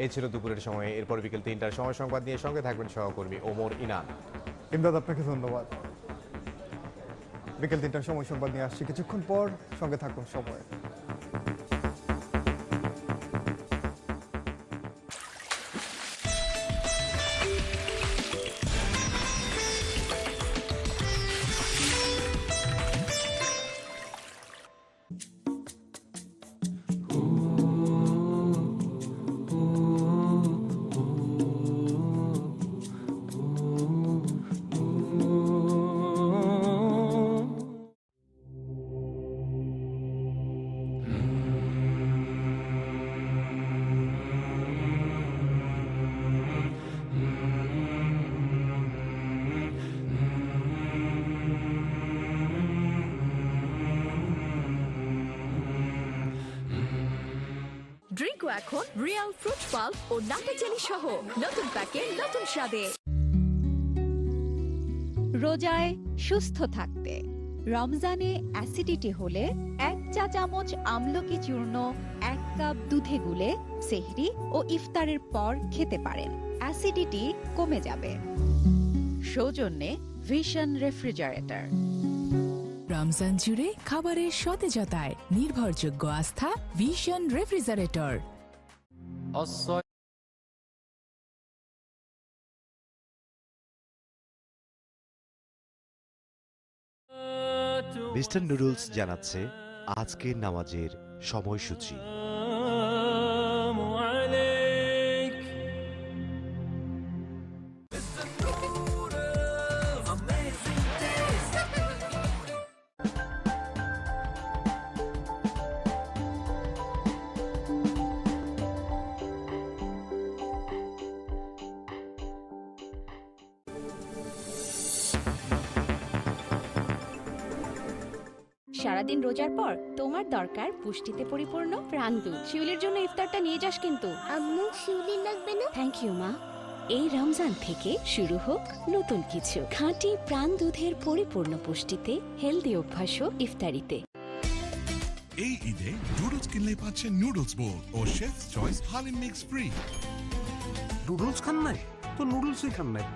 এই ছিল দুপুরের সময়ে। এরপর বিকেল 3টার সময় সংবাদ নিয়ে সঙ্গে থাকবেন সহকর্মী ওমর ইনান। ইমদাদ, আপনাকে ধন্যবাদ। বিকেল 3টার সময় সংবাদ নিয়ে আসছি কিছুক্ষণ পর, সঙ্গে থাকুন সময়। ড্রিঙ্কও এখন রিয়াল ফ্রুট পাল্প ও নাটা চেনি সহ নতুন প্যাকে নতুন স্বাদে। রোজায় সুস্থ থাকতে রমজানে অ্যাসিডিটি হলে 1 চা চামচ আমলকি চূর্ণ 1 কাপ দুধে গুলে সেহরি ও ইফতারের পর খেতে পারেন। অ্যাসিডিটি কমে যাবে। সৌজন্যে ভিশন রেফ্রিজারেটর। রমজান জুড়ে খাবারের সতেজতায় নির্ভরযোগ্য আস্থা ভিশন রেফ্রিজারেটর। মিস্টার নুডলস জানাচ্ছে আজকের নামাজের সময়সূচি। সারাদিন রোজার পর তোমার দরকার পুষ্টিতে পরিপূর্ণ প্রাণ দুধ। শিউলির জন্য ইফতারটা নিয়ে যাস কিন্তু। আম্মু, শিউলি লাগবে না? থ্যাংক ইউ মা। এই রমজান থেকে শুরু হোক নতুন কিছু। খাঁটি প্রাণ দুধের পরিপূর্ণ পুষ্টিতে হেলদি অভ্যাসও ইফতারিতে। এই ঈদে নুডলস কিনলে পাচ্ছেন নুডলস বোল ও chef choice haleem mix free. Noodles খান নাই তো নুডলসই খান নাই।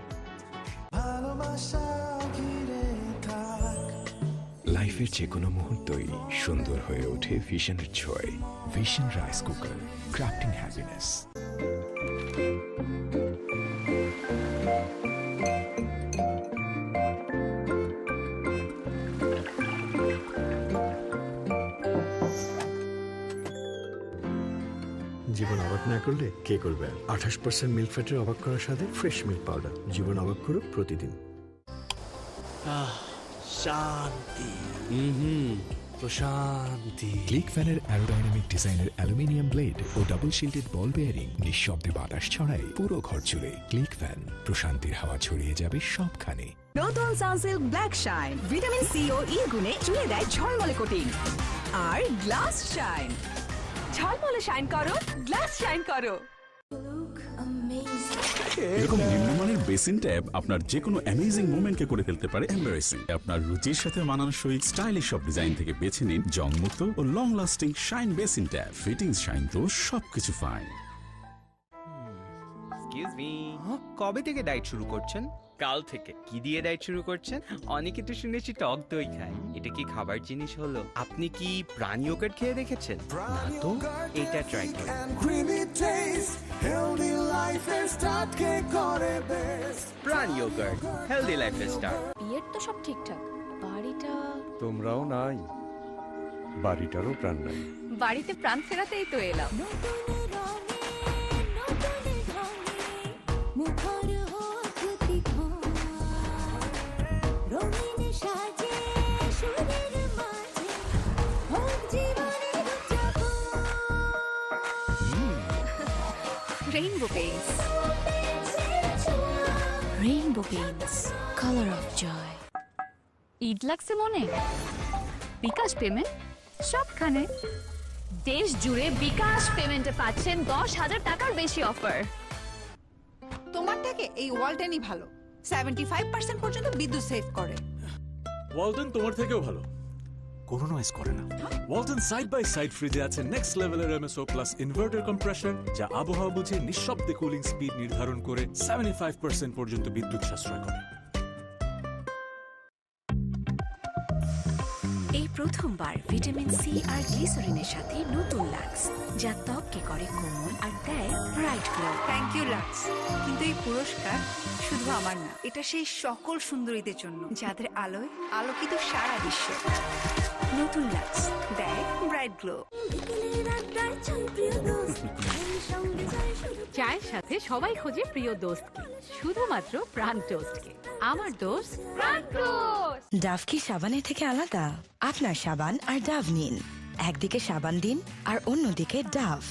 লাইফের যে কোনো মুহূর্তই সুন্দর হয়ে ওঠে ভিশনের ছোঁয়ায়। Vision rice cooker, crafting happiness. জীবন অবাক না করলে কে করবে? 28% মিল্ক ফ্যাটের অবাক করার সাথে ফ্রেশ মিল্ক পাউডার। জীবন অবাক করো প্রতিদিন। শান্তি, প্রশান্তি। ক্লিক ফ্যানের অ্যারোডাইনামিক ডিজাইনের aluminium blade O double shielded বল বেয়ারিং নিঃশব্দে বাতাস ছড়ায় পুরো ঘর জুড়ে। ক্লিক ফ্যান, প্রশান্তির হাওয়া ছড়িয়ে যাবে সবখানে। নতুন Sunsilk black shine vitamin C ও ই গুণে চুয়ে দেয় ঝলমলে কোটিং। আর গ্লাস শাইন, ঝলমলে শাইন করো, গ্লাস শাইন করো। এরকম নিম্নমানের বেসিন ট্যাব আপনার যে কোনো অ্যামেজিং মোমেন্টকে করে ফেলতে পারে এম্বারেসিং। আপনার রুচির সাথে মানানসই স্টাইলিশ সব ডিজাইন থেকে বেছে নিন জংমুক্ত ও long lasting shine basin tap. Fittings shine তো সবকিছু ফাইন। এক্সকিউজ মি, কবে থেকে ডায়েট শুরু করছেন? কাল থেকে। কি দিয়ে ডায়েট শুরু করছেন? অনেকে তো শুনেছি টক দই খায়। এটা কি খাবার জিনিস হলো? আপনি কি প্রাণ ইয়োগার্ট খেয়ে দেখেছেন? না তো, এটা ট্রাই করুন। প্রাণ ইয়োগার্ট, হেলদি লাইফের স্টার্ট। বিয়ের তো সব ঠিকঠাক, বাড়িটা। তোমরাও নাই, বাড়িটারও প্রাণ নাই। বাড়িতে প্রাণ ফেরাতেই তো এলাম। Rainbow Paints. Rainbow Paints, color of joy. Eid লাগছে মনে? বিকাশ পেমেন্ট সবখানে। দেশ জুড়ে বিকাশ পেমেন্টে পাচ্ছেন 10,000 টাকার বেশি অফার। তোমার থেকে এই ওয়ালটেনই ভালো। 75% পর্যন্ত বিদ্যুৎ সেভ করে। ওয়ালটন তোমার থেকেও ভালো। কোনো নয়েজ করে না। ওয়ালটন সাইড বাই সাইড ফ্রিজে আছে নেক্সট লেভেলের এমএসও প্লাস ইনভার্টার কম্প্রেসর, যা আবহাওয়া বুঝে নিঃশব্দে কুলিং স্পিড নির্ধারণ করে 75% পর্যন্ত বিদ্যুৎ সাশ্রয় করে। এই প্রথমবার ভিটামিন সি আর গ্লিসারিনের সাথে নতুন লাক্স, যা ত্বককে করে কোমল আর দেয় bright glow. Thank you Lux, কিন্তু এই পুরস্কার শুধু আমার না, এটা সেই সকল সুন্দরীদের জন্য যাদের আলোয় আলোকিত সারা বিশ্ব। নতুন লাক্স দেয় ব্রাইট গ্লো। চায়ের সাথে সবাই খোঁজে প্রিয় দোস্তকে, শুধুমাত্র প্রাণ টোস্টকে। আমার দোস্ত প্রাণ টোস্ট। ডাভ কি সাবানের থেকে আলাদা? আপনার সাবান আর ডাভ নিন, একদিকে সাবান দিন আর অন্যদিকে ডাভ।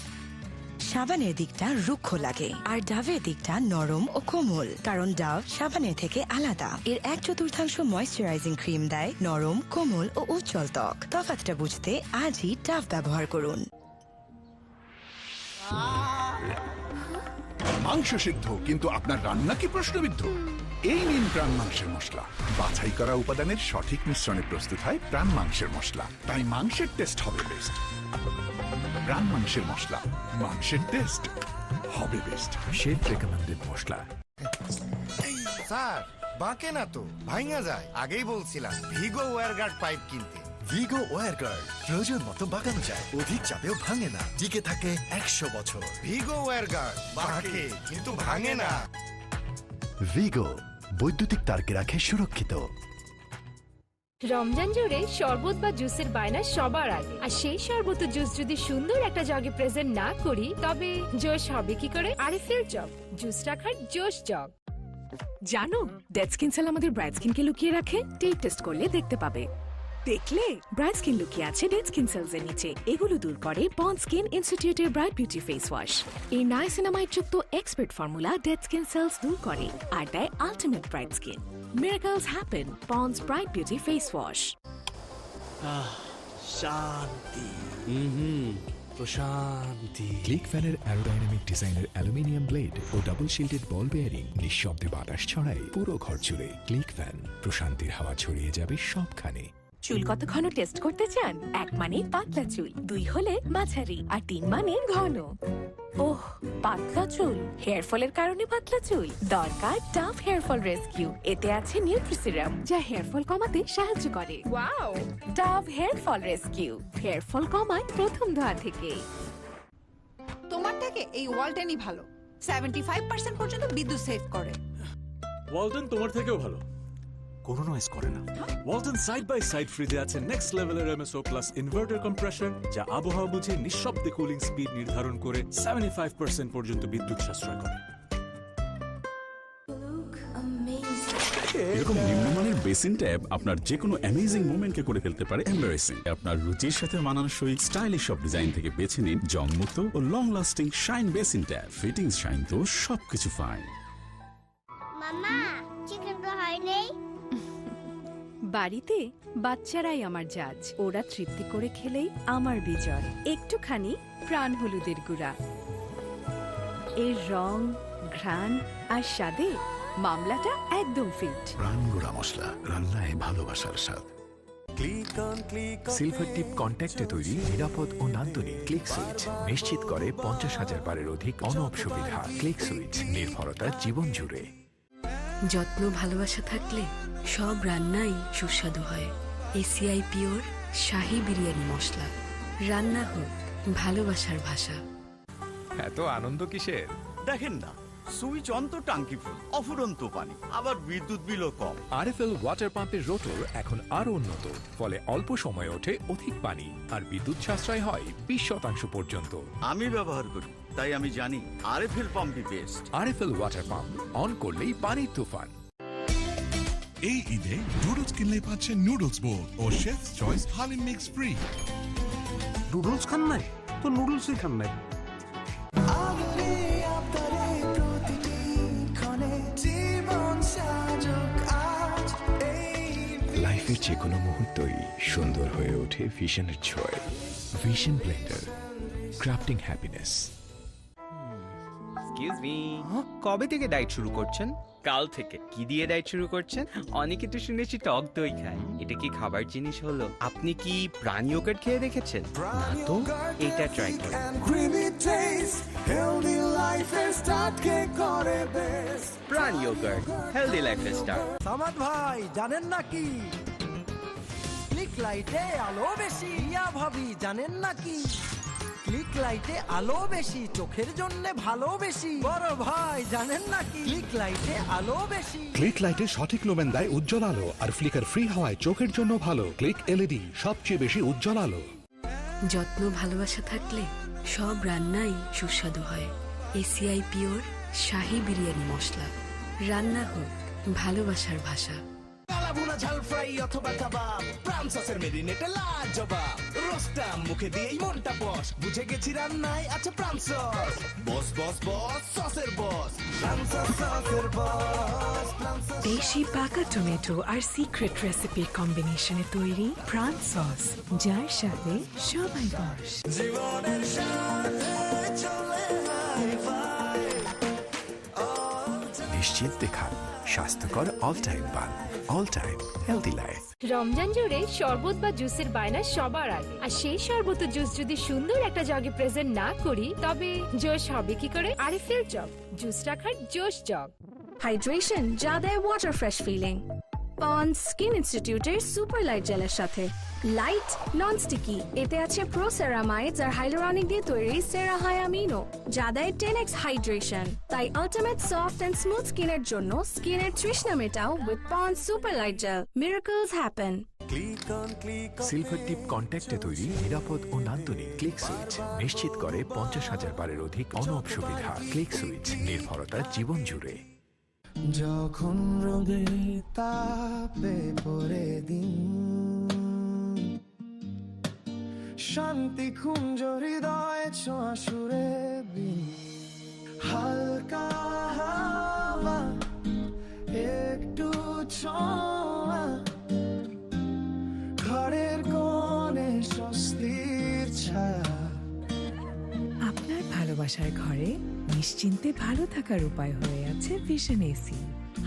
সাবানের দিকটা রুক্ষ লাগে আর ডাভের দিকটা নরম ও কোমল, কারণ ডাভ সাবানের থেকে আলাদা। এর 1/4 ময়েশ্চারাইজিং ক্রিম দেয় নরম, কোমল ও উজ্জ্বল ত্বক। তফাৎটা বুঝতে আজই ডাভ ব্যবহার করুন। মাংস সিদ্ধ, কিন্তু আপনার রান্না কি প্রশ্নবিদ্ধ? এই নিন প্রাণ মাংসের মশলা। বাছাই করা উপাদানের সঠিক মিশ্রণে প্রস্তুত হয় প্রাণ মাংসের মশলা, তাই মাংসের টেস্ট হবে বেস্ট। প্রাণ মাংসের মশলা, মাংসের টেস্ট হবে বেস্ট। শেফ রেকমেন্ডেড মশলা। স্যার বাঁকে না তো, ভাঙা যায়। আগেই বলছিলাম ভিগো ওয়্যারগার্ড পাইপ কিনতে। ভিগো ওয়্যারগার্ড প্রয়োজন মতো বাঁকানো যায়, অধিক চাপেও ভাঙে না, টিকে থাকে 100 বছর। ভিগো ওয়্যারগার্ড বাঁকে কিন্তু ভাঙে না। ভিগো বৈদ্যুতিক তারকে রাখে সুরক্ষিত। রমজান জুড়ে শরবত বা জুসের বায়না সবার আগে, আর সেই শরবত ও জুস যদি সুন্দর একটা জগে প্রেজেন্ট না করি, তবে জোশ হবে কি করে? আরএফএল জগ, জুস রাখার জোশ জগ। জানো ডেড স্কিন সেল আমাদের ব্রাইট স্কিনকে লুকিয়ে রাখে। টেক টেস্ট করলে দেখতে পাবে। দেখলে ব্রাইট স্কিন লুকিয়ে আছে ডেড স্কিন সেলস এর নিচে। এগুলো দূর করে পন্ড স্কিন ইনস্টিটিউটের ব্রাইট বিউটি ফেস ওয়াশ। এই নাইসিনামাইড যুক্ত expert formula dead skin sales দূর করে আর দেয় ultimate bright skin. Miracles happen ponds bright beauty face wash. শান্তি, প্রশান্তি। ক্লিক ফ্যানের অ্যারোডাইনামিক ডিজাইনের aluminium blade O double shielded বল বেয়ারিং নিঃশব্দে বাতাস ছড়ায় পুরো ঘর জুড়ে। ক্লিক ফ্যান, প্রশান্তির হাওয়া ছড়িয়ে যাবে সবখানে। চুল কত ঘন টেস্ট করতে চান? 1 মানে পাতলা চুল, 2 হলে মাঝারি, আর 3 মানে ঘন। ওহ, পাতলা চুল, হেয়ার ফলের কারণে পাতলা চুল? দরকার ডাভ হেয়ার ফল রেস্কিউ। এতে আছে নিউট্রিসিরাম, যা হেয়ার ফল কমাতে সাহায্য করে। Wow, Dove hair fall rescue, hair fall কমায় প্রথম ধোয়া থেকে। তোমার থেকে এই ওয়ালটেনই ভালো, 75% পর্যন্ত বিদ্যুৎ সেভ করে। ওয়ালটন তোমার থেকেও ভালো, কোনো নয়েজ করে না। ওয়ালটন সাইড বাই সাইড ফ্রিজে আছে নেক্সট লেভেলের এমএসও প্লাস ইনভার্টার কম্প্রেসর, যা আবহাওয়া বুঝে নিঃশব্দে কুলিং স্পিড নির্ধারণ করে 75% পর্যন্ত বিদ্যুৎ সাশ্রয় করে। এরকম নিম্নমানের বেসিন ট্যাব আপনার যে কোনো অ্যামেজিং মোমেন্টকে করে ফেলতে পারে এম্বারেসিং। আপনার রুচির সাথে মানানসই স্টাইলিশ সব ডিজাইন থেকে বেছে নিন জংমুক্ত ও long lasting shine basin tap. Fittings shine তো সবকিছু ফাইন। মামা চিকেন তো হয় নেই। বাড়িতে বাচ্চারাই আমার জাজ, ওরা তৃপ্তি করে খেলেই আমার বিজয়। একটুখানি প্রাণ হলুদের গুঁড়া, এর রং, ঘ্রাণ আর স্বাদে মামলাটা একদম ফিট। প্রাণ গুঁড়া মশলা, রান্নায় ভালোবাসার স্বাদ। সিলভার টিপ কন্ট্যাক্টে তৈরি নিরাপদ ও নান্দনিক ক্লিক সুইচ নিশ্চিত করে 50,000 বারের অধিক অনব সুবিধা। ক্লিক সুইচ, নির্ভরতা জীবন জুড়ে। যত্ন ভালোবাসা থাকলে সব রান্নাই সুস্বাদু হয়। এসিআই পিওর শাহী বিরিয়ানি মশলা, রান্না হোক ভালোবাসার ভাষা। এত আনন্দ কিসের? দেখেন না, সুইচ অন তো টাঙ্কি ফুল, অফুরন্ত পানি, আবার বিদ্যুৎ বিলও কম। আরএফএল ওয়াটার পাম্পের রোটর এখন আরো উন্নত, ফলে অল্প সময়ে ওঠে অধিক পানি আর বিদ্যুৎ সাশ্রয় হয় 20% পর্যন্ত। আমি ব্যবহার করি, তাই আমি জানি আরএফএল পাম্পই best. RFL water pump, on করলেই পানির তুফান। এই ঈদে নুডলস কিনলে পাচ্ছেন নুডলস বোল ও chef choice haleem mix free. Noodles খান নাই তো নুডলসই খান নাই। লাইফের যে কোনো মুহূর্তই সুন্দর হয়ে ওঠে ভিশনের ছোঁয়ায়। Vision Blender, crafting happiness. Excuse me, কবে থেকে ডায়েট শুরু করছেন? কাল থেকে কি দিয়ে ডায়েট শুরু করছেন? অনেকে তো শুনেছি টক দই খায়। এটা কি খাবার জিনিস হলো? আপনি কি প্রাণী ইয়োগার্ট খেয়ে দেখেছেন? না তো, এটা ট্রাই করুন। প্রাণী ইয়োগার্ট, হেলদি লাইফের স্টার্ট। সামাদ ভাই জানেন নাকি ক্লিক লাইটে আলো বেশি? ইয়া ভাবি জানেন নাকি ক্লিক লাইটে আলো বেশি চোখের জন্য ভালো বেশি? বড় ভাই জানেন নাকি ক্লিক লাইটে আলো বেশি? ক্লিক লাইটে সঠিক লোমেন দেয় উজ্জ্বল আলো আর ফ্লিকার ফ্রি হওয়ায় চোখের জন্য ভালো। ক্লিক এলইডি সবচেয়ে বেশি উজ্জ্বল আলো। যত্ন ভালোবাসা থাকলে সব রান্নাই সুস্বাদু হয়। এসিআই পিওর শাহী বিরিয়ানি মশলা, রান্না হোক ভালোবাসার ভাষা। কালাভুনা ঝাল ফ্রাই অথবা কাবাব, প্রাণ সসের মেরিনেটে লাজবাব, রোস্টাম মুখে দিয়েই মনটা বস, বুঝে গেছি রান্নায় আছে প্রাণ সস। বস বস বস সসের বস, প্রাণ সস সসের বস। দেশি পাকা টমেটো আর সিক্রেট রেসিপির কম্বিনেশনে তৈরি প্রাণ সস, যার সাথে সবাই বস। জীবনের সাথে চলে হাই-ফাই। নিশ্চিন্তে খান স্বাস্থ্যকর অল টাইম পান, all time healthy life. Ramzan জুড়ে শরবত বা জুসের বায়না সবার আগে, আর সেই শরবত ও জুস যদি সুন্দর একটা জগে প্রেজেন্ট না করি তবে জোশ হবে কি করে? আরএফএল জগ, জুস রাখার জোশ জগ। হাইড্রেশন যা দেয় water fresh feeling. Pond's skin ইনস্টিটিউটের সুপার লাইট জেলের সাথে লাইট নন স্টিকি, এতে আছে প্রোসেরামাইডস আর হাইলোরনিক দিয়ে তৈরি সেরাহায়ামিনো, যা দেয় 10x হাইড্রেশন। তাই আল্টিমেট সফট এন্ড স্মুথ স্কিনের জন্য স্কিনের তৃষ্ণা মেটাও with Pond's super light gel. Miracles happen. Silver tip কন্ট্যাক্টে তৈরি নিরাপদ ও নান্দনিক ক্লিক সুইচ নিশ্চিত করে 50,000 বারের অধিক অনব সুবিধা। ক্লিক সুইচ, নির্ভরতা জীবন জুড়ে। যখন রোদে তাপে পড়ে দিন, শান্তি খুঞ্জ হৃদয় ছোঁয়া সুরে বিন, হালকা হাওয়া একটু ছোঁয়া, ঘরের কোণে স্বস্তির ছায়া। আপনার ভালোবাসার ঘরে নিশ্চিন্তে ভালো থাকার উপায় হয়ে আছে ভিশন এসি।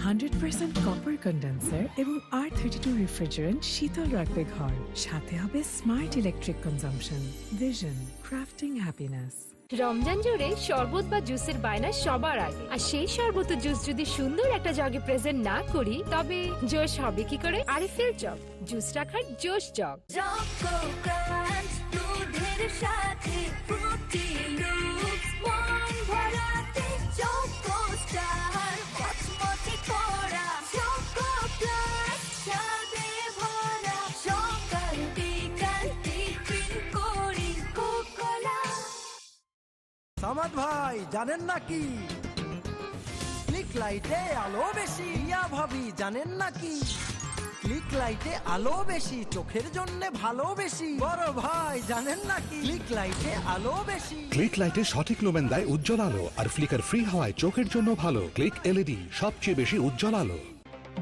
100% কপার কন্ডেন্সার এবং R32 রেফ্রিজারেন্ট শীতল রাখবে ঘর, সাথে হবে smart electric consumption. Vision, crafting happiness. Ramzan জুড়ে শরবত বা জুসের বায়না সবার আগে, আর সেই শরবত ও জুস যদি সুন্দর একটা জগে প্রেজেন্ট না করি তবে জোশ হবে কি করে? আরএফএল জগ, জুস রাখার জোশ জগ। সামাদ ভাই জানেন নাকি ক্লিক লাইটে আলো বেশি? ইয়া ভাবি জানেন নাকি ক্লিক লাইটে আলো বেশি চোখের জন্য ভালো বেশি? বড় ভাই জানেন নাকি ক্লিক লাইটে আলো বেশি? ক্লিক লাইটে সঠিক লোমেন দেয় উজ্জ্বল আলো আর ফ্লিকার ফ্রি হওয়ায় চোখের জন্য ভালো। ক্লিক এলইডি সবচেয়ে বেশি উজ্জ্বল আলো।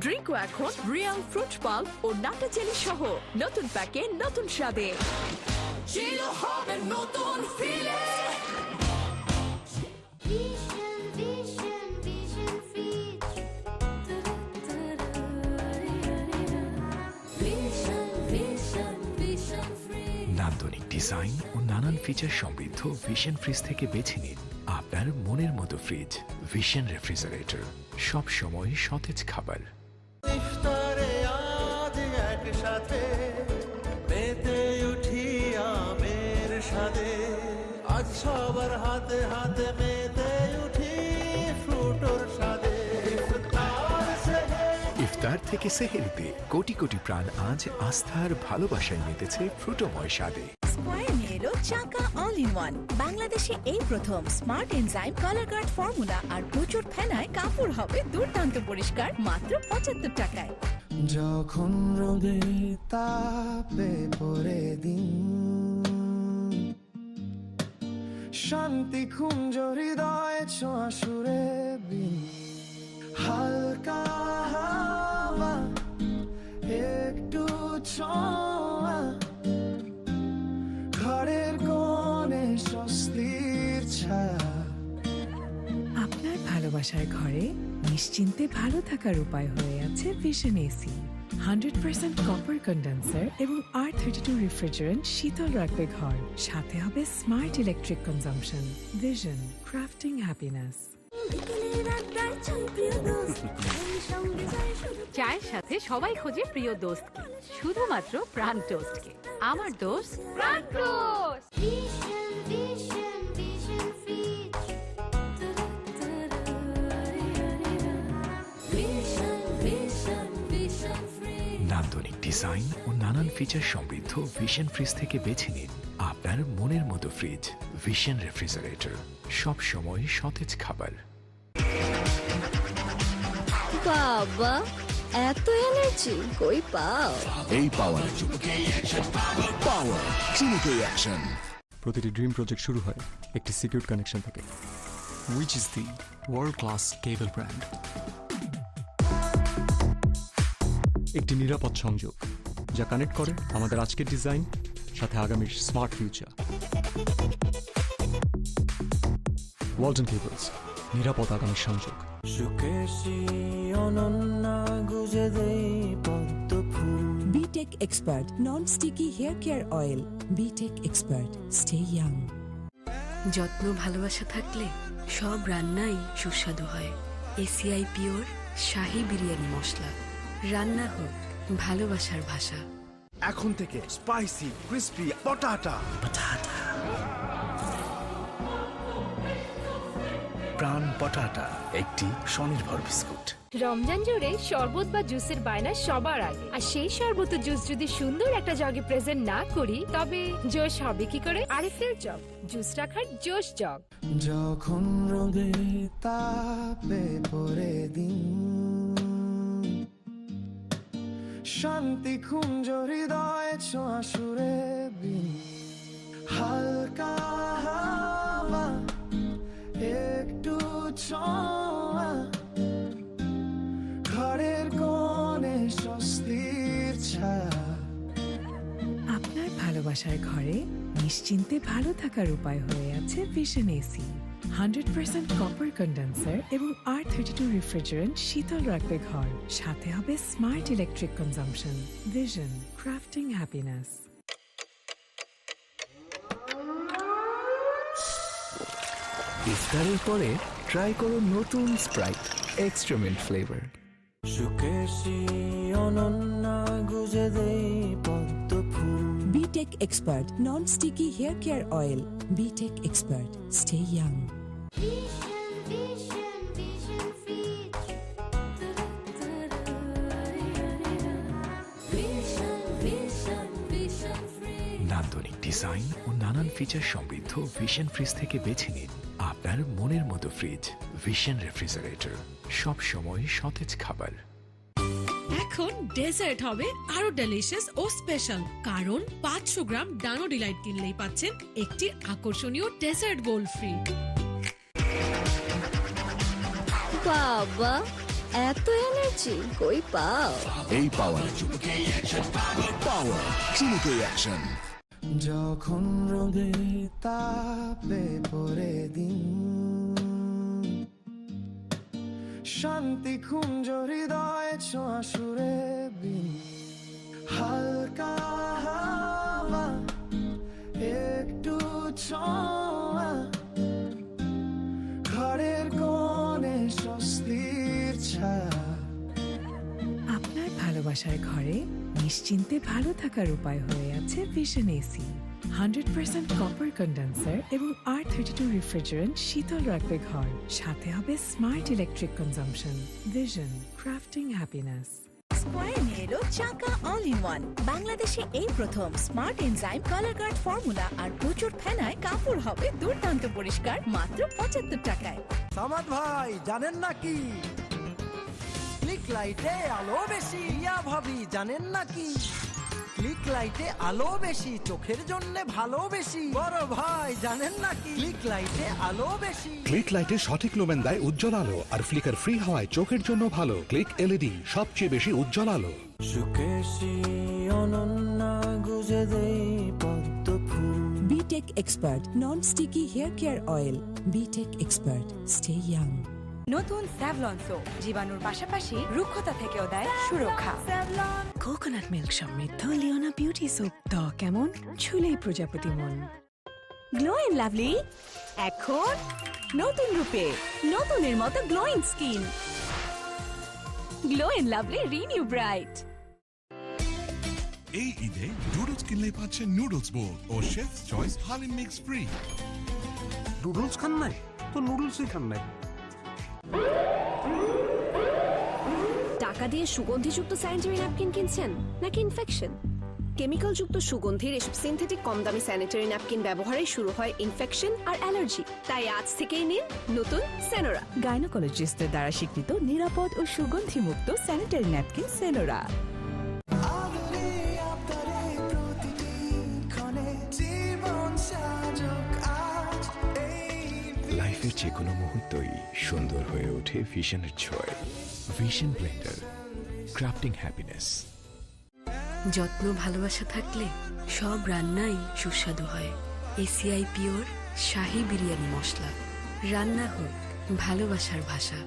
ড্রিঙ্কও এখন রিয়াল ফ্রুট পাল্প ও নাটা জেলি সহ নতুন প্যাকে নতুন স্বাদে। নতুন ফিলে নান্দনিক ডিজাইন ও নানান ফিচার সমৃদ্ধ ভিশন ফ্রিজ থেকে বেছে নিন আপনার মনের মতো ফ্রিজ। ভিশন রেফ্রিজারেটর, সব সময় সতেজ খাবার। ইফতারে আজ একসাথে মেতে উঠি আমের সাথে, আজ সবার হাতে হাতে মেতে উঠি ফ্রুটোর সাথে। ইফতার থেকে সেহেরিতে কোটি কোটি প্রাণ আজ আস্থার ভালোবাসায় মেতেছে ফ্রুটোময় স্বাদে। স্কয়ার নিয়ে এলো চাকা অল ইন ওয়ান। বাংলাদেশে এই প্রথম smart enzyme colour guard formula আর প্রচুর ফেনায় কাপড় হবে দুর্দান্ত পরিষ্কার মাত্র 75 টাকায়। যখন রোদে তাপে পড়ে দিন, শান্তি খুঞ্জ হৃদয় ছোঁয়া সুরে বিন, হালকা হাওয়া একটু ছোঁয়া, ঘরের কোণে স্বস্তির ছায়া। আপনার ভালো ভালোবাসার ঘরে নিশ্চিন্তে ভালো থাকার উপায় হয়ে আছে ভিশন এসি। 100% কপার কন্ডেন্সার এবং R32 রেফ্রিজারেন্ট শীতল রাখবে ঘর, সাথে হবে smart electric consumption. Vision, crafting happiness. চায়ের সাথে সবাই খোঁজে প্রিয় দোস্তকে, শুধুমাত্র প্রাণ টোস্টকে। আমার দোস্ত প্রাণ টোস্ট। নান্দনিক ডিজাইন ও নানান ফিচার সমৃদ্ধ ভিশন ফ্রিজ থেকে বেছে নিন আপনার মনের মতো ফ্রিজ। ভিশন রেফ্রিজারেটর, সব সময় সতেজ খাবার। বাবা, এত এনার্জি কই পাও? এই পাওয়ার ক্লিনিকে অ্যাকশন। প্রতিটি ড্রিম প্রজেক্ট শুরু হয় একটি সিকিউর কানেকশন থেকে, which is the world class cable brand। একটি নিরাপদ সংযোগ যা কানেক্ট করে আমাদের আজকের ডিজাইন সাথে আগামীর স্মার্ট ফিউচার। ওয়ালটন কেবলস, নিরাপদ আগামীর সংযোগ। BTech Expert Non-Sticky Hair Care Oil। BTech Expert, stay young। যত্ন ভালোবাসা থাকলে সব রান্নাই সুস্বাদু হয়। ACI পিওর শাহী বিরিয়ানি মশলা। রান্না হোক ভালোবাসার ভাষা। এখন থেকে স্পাইসি ক্রিস্পি পটাটা প্রাণ পটাটা একটি স্বনির্ভর বিস্কুট। রমজান জুড়ে শরবত বা জুসের বায়না সবার আগে, আর সেই শরবত ও জুস যদি সুন্দর একটা জগে প্রেজেন্ট না করি তবে জোশ হবে কি করে? আরএফএল জগ, জুস রাখার জোশ জগ। যখন রোদে তাপে পড়ে দিন, শান্তি খুঞ্জ হৃদয় ছোঁয়া সুরে বিন, হালকা হাওয়া একটু ছোঁয়া, ঘরের কোণে স্বস্তির ছায়া। আপনার ভালোবাসার ঘরে নিশ্চিন্তে ভালো থাকার উপায় হয়ে আছে ভিশন এসি। 100% কপার কন্ডেন্সার এবং R32 রেফ্রিজারেন্ট শীতল রাখবে ঘর, সাথে হবে smart electric consumption. Vision, crafting happiness. ইফতারের পরে ট্রাই করো নতুন Sprite extra milk flavour. BTech Expert Non-Sticky Hair Care Oil। BTech Expert, stay young। নান্দনিক ডিজাইন ও নানান ফিচার সমৃদ্ধ ভিশন ফ্রিজ থেকে বেছে নিন আপনার মনের মতো ফ্রিজ। ভিশন রেফ্রিজারেটর, সব সময় সতেজ খাবার। এখন ডেজার্ট হবে আরো ডেলিশিয়াস ও স্পেশাল, কারণ 500 গ্রাম ডানো ডিলাইট কিনলেই পাচ্ছেন একটি আকর্ষণীয় ডেজার্ট বোল ফ্রি। বাবা, এত এনার্জি কই পাও? এই পাওয়ার ক্লিনিকে অ্যাকশন। যখন রোদে তাপে পড়ে দিন, শান্তি খুঞ্জ হৃদয় ছোঁয়া সুরে বিন, হালকা হাওয়া একটু ছোঁয়া, ঘরের কোণে স্বস্তির ছায়া। আপনার ভালোবাসার ঘরে নিশ্চিন্তে ভালো থাকার উপায় হয়ে আছে ভিশন এসি। 100% কপার কন্ডেন্সার এবং R32 রেফ্রিজারেন্ট শীতল রাখবে ঘর, সাথে হবে smart electric consumption. Vision, crafting happiness. Square নিয়ে এলো চাকা অল ইন ওয়ান। বাংলাদেশে এই প্রথম smart enzyme colour guard formula আর প্রচুর ফেনায় কাপড় হবে দুর্দান্ত পরিষ্কার মাত্র 75 টাকায়। সামাদ ভাই জানেন নাকি ক্লিক লাইটে আলো বেশি? ইয়া ভাবি জানেন নাকি ক্লিক লাইটে আলো বেশি চোখের জন্য ভালো বেশি? বড় ভাই জানেন নাকি ক্লিক লাইটে আলো বেশি? ক্লিক লাইটে সঠিক লোমেন দেয় উজ্জ্বল আলো, আর ফ্লিকার ফ্রি হওয়ায় চোখের জন্য ভালো। ক্লিক এলইডি, সবচেয়ে বেশি উজ্জ্বল আলো। BTech Expert Non-Sticky Hair Care Oil। BTech Expert, stay young। নতুন স্যাভলন সোপ জীবাণুর পাশাপাশি রুক্ষতা থেকেও দেয় সুরক্ষা। কোকোনাট মিল্ক সমৃদ্ধ লিওনা বিউটি সোপ ত্বক কেমন ছুলেই প্রজাপতি মন। গ্লো এন্ড লাভলি এখন নতুন রূপে, নতুনের মতো glowing skin. Glow and lovely renew bright. এই ঈদে নুডলস কিনলে পাচ্ছেন নুডলস বোল ও chef choice haleem mix free. Noodles খান নাই তো নুডলসই খান নাই। টাকা দিয়ে সুগন্ধিযুক্ত স্যানিটারি ন্যাপকিন কিনছেন নাকি ইনফেকশন? কেমিক্যাল যুক্ত সুগন্ধির এসব সিনথেটিক কম দামি স্যানিটারি ন্যাপকিন ব্যবহারে শুরু হয় ইনফেকশন আর অ্যালার্জি। তাই আজ থেকেই নিন নতুন সেনোরা। গাইনোকোলজিস্টদের দ্বারা স্বীকৃত নিরাপদ ও সুগন্ধিমুক্ত স্যানিটারি ন্যাপকিন সেনোরা। লাইফের যে কোনো মুহূর্তই সুন্দর হয়ে ওঠে ভিশনের ছোঁয়ায়। Vision Blender, crafting happiness. যত্ন ভালোবাসা থাকলে সব রান্নাই সুস্বাদু হয়। এসিআই পিওর শাহি বিরিয়ানি মশলা। রান্না হোক ভালোবাসার ভাষা।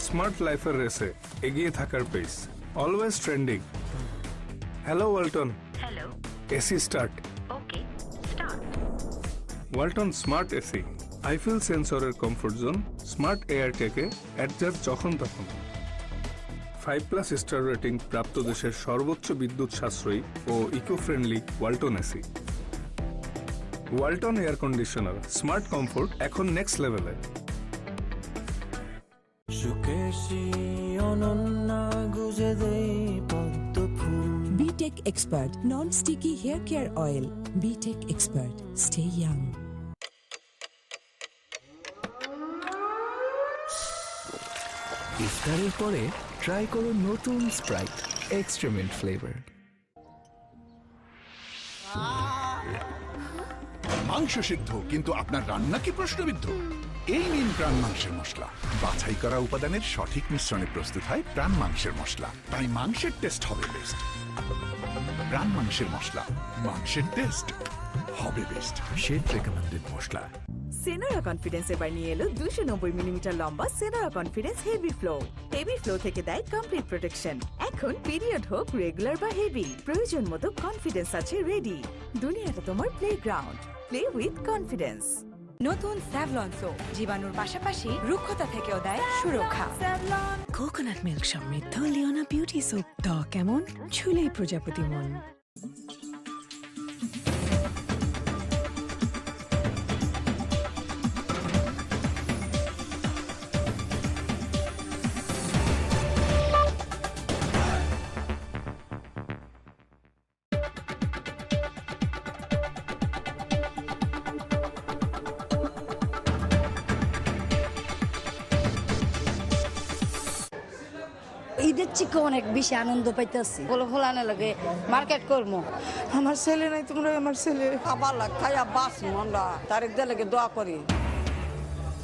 স্মার্ট লাইফের রেসে এগিয়ে থাকার pace, always trending. Hello Walton. Hello. AC start. Okay start. Walton smart AC Eiffel সেন্সরের কমফোর্ট জোন, স্মার্ট এয়ার টেকে অ্যাডজাস্ট যখন তখন। 5+ স্টার রেটিং প্রাপ্ত দেশের সর্বোচ্চ বিদ্যুৎ সাশ্রয়ী ও eco friendly Walton AC. Walton air conditioner, smart comfort এখন নেক্সট লেভেলে। BTech Expert Non-Sticky Hair Care Oil. BTech Expert. Stay young. ইফতারের পরে ট্রাই করুন নতুন স্প্রাইট এক্সট্রিমেন্ট ফ্লেভার। মাংস সিদ্ধ কিন্তু আপনার রান্না কি প্রশ্নবিদ্ধ? এই নিন প্রাণ মাংসের মশলা। বাছাই করা উপাদানের সঠিক মিশ্রণে প্রস্তুত হয় প্রাণ মাংসের মশলা, তাই মাংসের টেস্ট হবে বেস্ট। প্রাণ মাংসের মশলা, মাংসের টেস্ট হবে বেস্ট। শেফ রেকমেন্ডেড মশলা। সেনোরা কনফিডেন্স এবার নিয়ে এলো 290 মিলিমিটার লম্বা Senora confidence heavy flow. Heavy flow থেকে দেয় কমপ্লিট প্রোটেকশন। এখন পিরিয়ড হোক রেগুলার বা হেভি, প্রয়োজন মতো কনফিডেন্স আছে রেডি। দুনিয়াটা তোমার প্লেগ্রাউন্ড, প্লে উইথ কনফিডেন্স। নতুন স্যাভলন সোপ জীবাণুর পাশাপাশি রুক্ষতা থেকেও দেয় সুরক্ষা। কোকোনাট মিল্ক সমৃদ্ধ লিওনা বিউটি সোপ ত্বক কেমন ছুলেই প্রজাপতি মন। ঈদের চিকে অনেক বেশি আনন্দ পাইতেছি। ফলানে লাগে মার্কেট করবো। আমার ছেলে নাই, তোমরা আমার ছেলে খাবার লাগ খাইয়া বাস মন্ডা তারিখ দিয়ে লাগে দোয়া করি।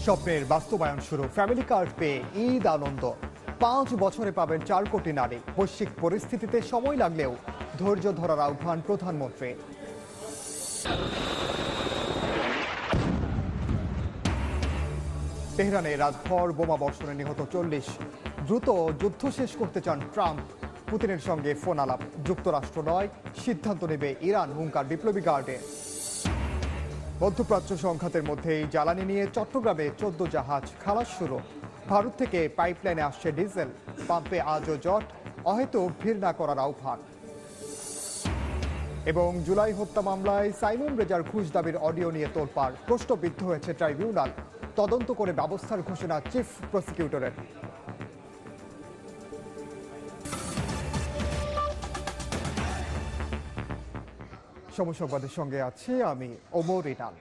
স্বপ্নের বাস্তবায়ন শুরু। ফ্যামিলি কার্ড পেয়ে ঈদ আনন্দ। 5 বছরে পাবেন 4 কোটি নারী। বৈশ্বিক পরিস্থিতিতে সময় লাগলেও ধৈর্য ধরার আহ্বান প্রধানমন্ত্রী। তেহরানে রাতভর বোমা বর্ষণে নিহত 40। দ্রুত যুদ্ধ শেষ করতে চান ট্রাম্প। পুতিনের সঙ্গে ফোন আলাপ। যুক্তরাষ্ট্র নয়, সিদ্ধান্ত নেবে ইরান, হুঙ্কার বিপ্লবী গার্ডে। মধ্যপ্রাচ্য সংঘাতের মধ্যেই জ্বালানি নিয়ে চট্টগ্রামে 14 জাহাজ খালাস শুরু। ভারত থেকে পাইপলাইনে আসছে ডিজেল। পাম্পে আজও জট, অহেতুক ভিড় না করার আহ্বান। এবং জুলাই হত্যা মামলায় সাইমুম রেজার ঘুষ দাবির অডিও নিয়ে তোলপাড়। প্রশ্নবিদ্ধ হয়েছে ট্রাইব্যুনাল। তদন্ত করে ব্যবস্থার ঘোষণা চিফ প্রসিকিউটরের। সময় সংবাদের সঙ্গে আছি আমি ওমর ইনাল।